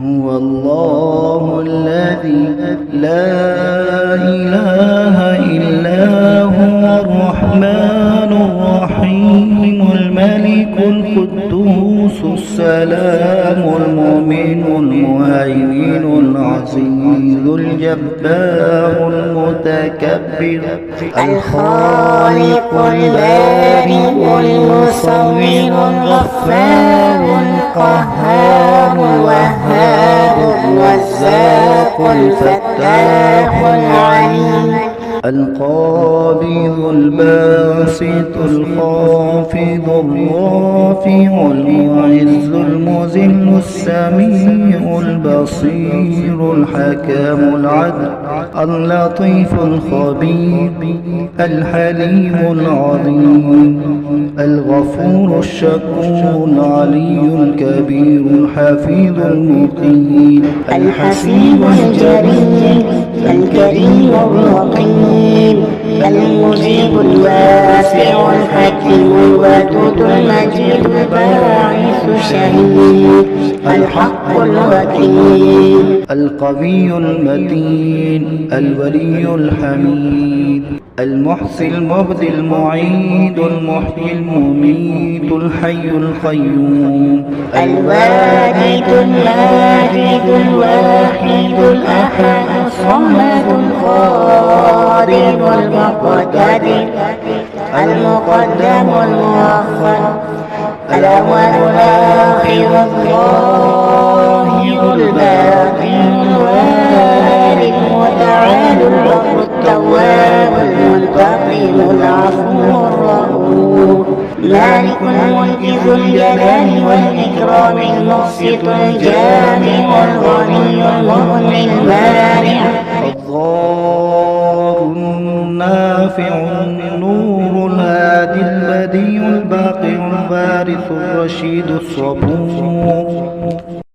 هو الله الذي لا إله إلا هو الرحمن الرحيم الملك القدوس السلام المؤمن المهيمن العزيز الجبار المتكبر الخالق البارئ المصور الغفار القهار الوهاب الرزاق الفتاح العليم القابض الباسط الخافض الرافع المعز المذل السميع البصير الحكم العدل اللطيف الخبير الحليم العظيم الغفور الشكور العلي الكبير الحفيظ المقيم الحسيب الجليل الكريم الرقيب المجيب الواسع الحكيم الودود المجيد الباعث الشهيد الحق الوكيل القوي المتين الولي الحميد المحصي المبدي المعيد المحيي المميت الحي القيوم الواجد الماجد الواحد الأحد الصمد القادر المقتدر المقدم المؤخر الأول الآخر الظاهر الباطن الوارث المتعال الرب التواب المنتقم العفو الرؤوف مالك الملك ذو الجلال والإكرام المقسط الجامع الغني المغني المانع الضار النافع النور الهادي البديع الباقي الوارث الرشيد الصبور